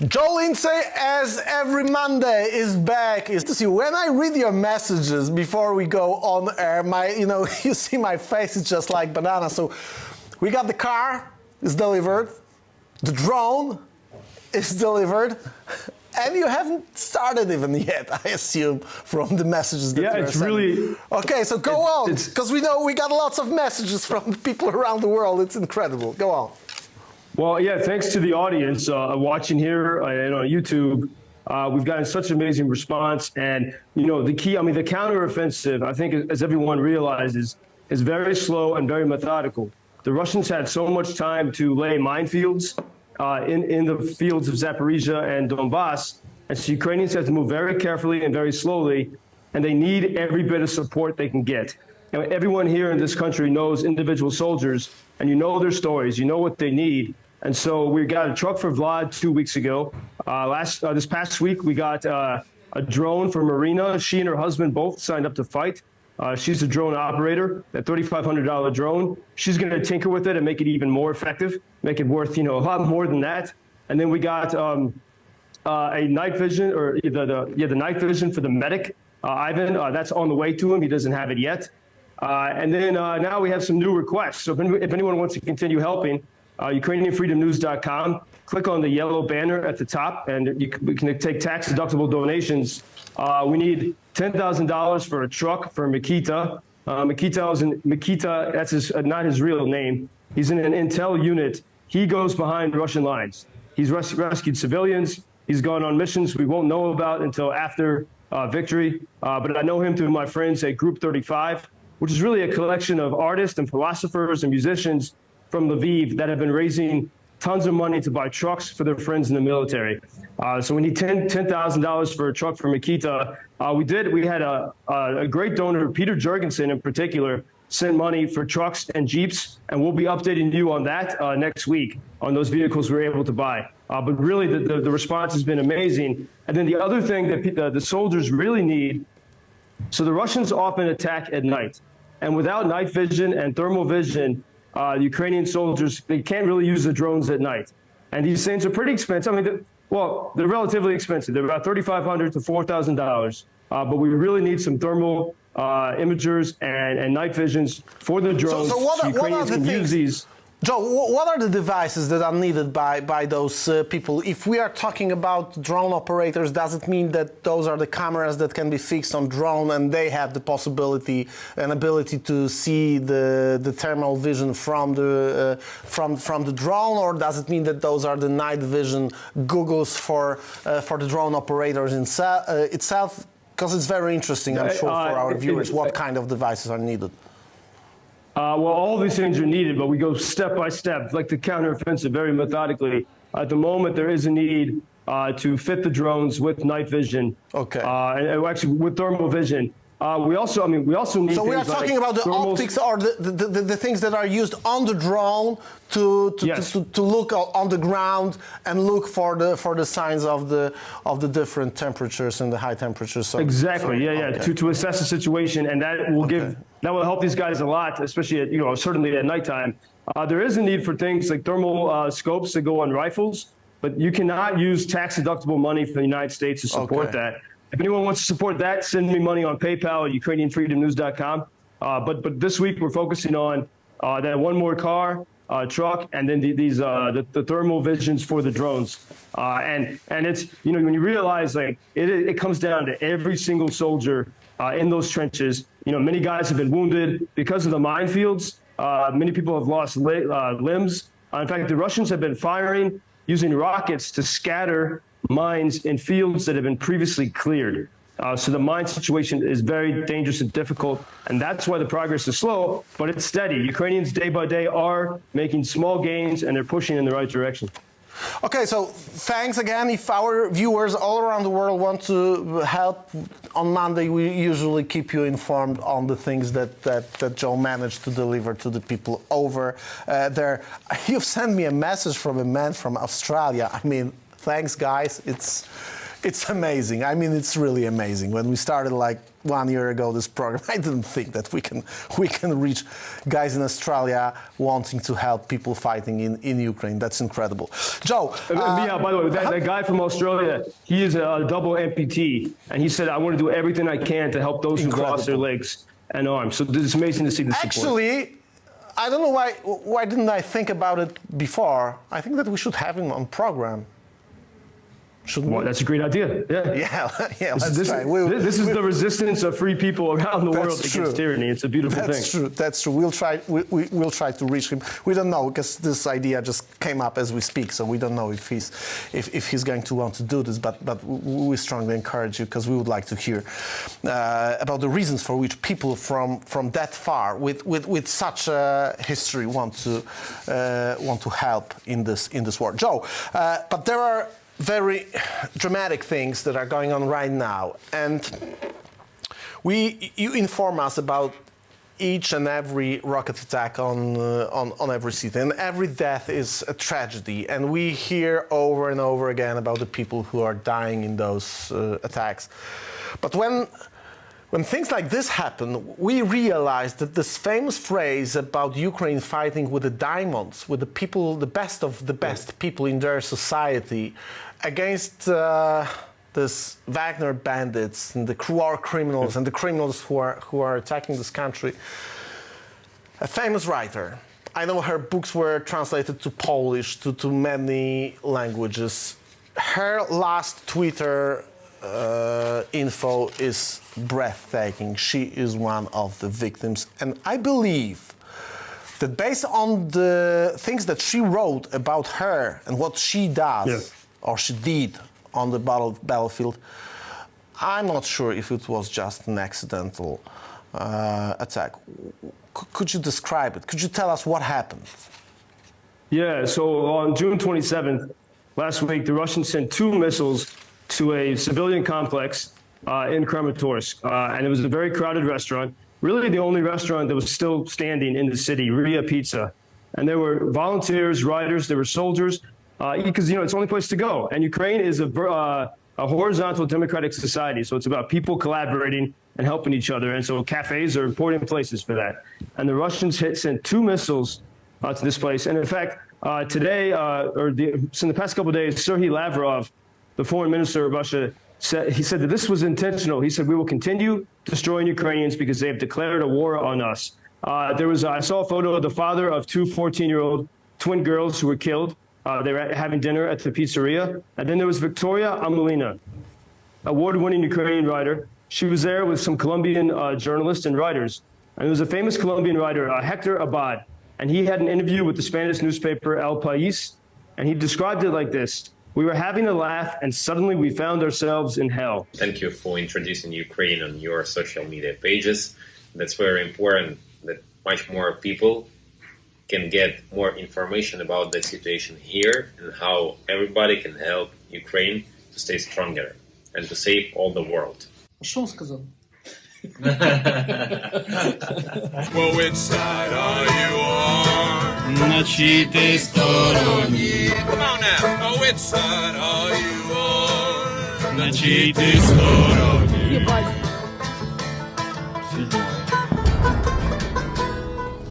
Joe Lindsley, as every Monday, is back. When I read your messages before we go on air, you see my face is just like banana. So we got the car, it's delivered. The drone is delivered. And you haven't started even yet, I assume, from the messages that it's really... Okay, so go on, because we know we got lots of messages from people around the world. It's incredible. Go on. Well, yeah, thanks to the audience watching here and on YouTube. We've gotten such amazing response. And, the key, the counteroffensive, I think, as everyone realizes, is very slow and very methodical. The Russians had so much time to lay minefields in the fields of Zaporizhia and Donbass. And so Ukrainians have to move very carefully and very slowly, and they need every bit of support they can get. Everyone here in this country knows individual soldiers, and you know their stories, you know what they need. And so we got a truck for Vlad 2 weeks ago. This past week, we got a drone for Maryna. She and her husband both signed up to fight. She's a drone operator, a $3,500 drone. She's going to tinker with it and make it even more effective, make it worth, a lot more than that. And then we got a night vision, or the night vision for the medic, Ivan. That's on the way to him. He doesn't have it yet. And then now we have some new requests. So if anyone wants to continue helping, UkrainianFreedomNews.com, click on the yellow banner at the top, and we can take tax-deductible donations. We need $10,000 for a truck for Mikita. Mikita, that's not his real name. He's in an intel unit. He goes behind Russian lines. He's rescued civilians. He's gone on missions we won't know about until after victory. But I know him through my friends at Group 35, which is really a collection of artists and philosophers and musicians from Lviv that have been raising tons of money to buy trucks for their friends in the military. So we need $10,000 for a truck for Mikita. We had a great donor, Peter Jurgensen in particular, sent money for trucks and Jeeps, and we'll be updating you on that next week on those vehicles we were able to buy. But really, the response has been amazing. And then the other thing that the soldiers really need, so the Russians often attack at night, and without night vision and thermal vision, the Ukrainian soldiers, they can't really use the drones at night. And these things are pretty expensive. They're relatively expensive. They're about $3,500 to $4,000. But we really need some thermal imagers and night visions for the drones. So Ukrainians can use these. Joe, what are the devices that are needed by those people? If we are talking about drone operators, does it mean that those are the cameras that can be fixed on drone and they have the possibility and ability to see the thermal vision from the drone, or does it mean that those are the night vision goggles for the drone operators itself? Because it's very interesting, I'm sure, for our viewers, what kind of devices are needed. Well, all these things are needed, but we go step by step, like the counteroffensive, very methodically. At the moment, there is a need to fit the drones with night vision. Okay. And actually, with thermal vision. We also need. So we are talking about the optics or the things that are used on the drone to look on the ground and look for the signs of the different temperatures and the high temperatures. So, exactly. To assess the situation, and that will help these guys a lot, especially at, certainly at nighttime. There is a need for things like thermal scopes that go on rifles, but you cannot use tax-deductible money from the United States to support that. If anyone wants to support that, send me money on PayPal at UkrainianFreedomNews.com. But this week we're focusing on that one more car, truck, and then the thermal visions for the drones. And it's when you realize it comes down to every single soldier in those trenches. Many guys have been wounded because of the minefields. Many people have lost limbs. In fact, the Russians have been firing using rockets to scatter mines in fields that have been previously cleared. So the mine situation is very dangerous and difficult, and that's why the progress is slow, but it's steady. Ukrainians day by day are making small gains, and they're pushing in the right direction. Okay, so thanks again. If our viewers all around the world want to help, on Monday we usually keep you informed on the things that Joe managed to deliver to the people over there. You've sent me a message from a man from Australia. Thanks, guys. It's amazing. I mean, it's really amazing. When we started like 1 year ago this program, I didn't think that we can reach guys in Australia wanting to help people fighting in Ukraine. That's incredible. Joe. Yeah, by the way, that guy from Australia, he is a double amputee, and he said, I want to do everything I can to help those who've lost their legs and arms. So it's amazing to see this support. Actually, I don't know why didn't I think about it before. I think that we should have him on program. Well, that's a great idea. Yeah. Let's try. This is the resistance of free people around the world against tyranny. It's a beautiful thing. That's true. We'll try. We'll try to reach him. We don't know because this idea just came up as we speak, so we don't know if he's going to want to do this. But we strongly encourage you because we would like to hear about the reasons for which people from that far with such a history want to help in this war. Joe, but there are very dramatic things that are going on right now, and you inform us about each and every rocket attack on every city, and every death is a tragedy, and we hear over and over again about the people who are dying in those attacks. But when things like this happen, we realize that this famous phrase about Ukraine fighting with the diamonds, with the people, the best of the best people in their society, against this Wagner bandits and the war criminals and the criminals who are attacking this country. A famous writer. I know her books were translated to Polish, to many languages. Her last Twitter info is breathtaking. She is one of the victims, and I believe that based on the things that she wrote about her and what she does or she did on the battlefield, I'm not sure if it was just an accidental attack. Could you describe it? Could you tell us what happened? Yeah, so on June 27th, last week, the Russians sent 2 missiles to a civilian complex in Kramatorsk, and it was a very crowded restaurant, really the only restaurant that was still standing in the city, Ria Pizza. And there were volunteers, riders, there were soldiers, because, it's the only place to go. And Ukraine is a horizontal democratic society, so it's about people collaborating and helping each other, and so cafes are important places for that. And the Russians sent 2 missiles to this place, and in fact, today, in the past couple of days, Sergei Lavrov, the foreign minister of Russia, said that this was intentional. He said, we will continue destroying Ukrainians because they have declared a war on us. I saw a photo of the father of 2 14-year-old twin girls who were killed. They were having dinner at the pizzeria. And then there was Victoria Amelina, award-winning Ukrainian writer. She was there with some Colombian journalists and writers. And there was a famous Colombian writer, Hector Abad. And he had an interview with the Spanish newspaper El País. And he described it like this. We were having a laugh, and suddenly we found ourselves in hell. Thank you for introducing Ukraine on your social media pages. That's very important that much more people can get more information about the situation here and how everybody can help Ukraine to stay stronger and to save all the world. Что он сказал? Well, which side are you on? На чьей ты стороне? Come on now. Oh, which side are you on? На чьей ты стороне? Ебать.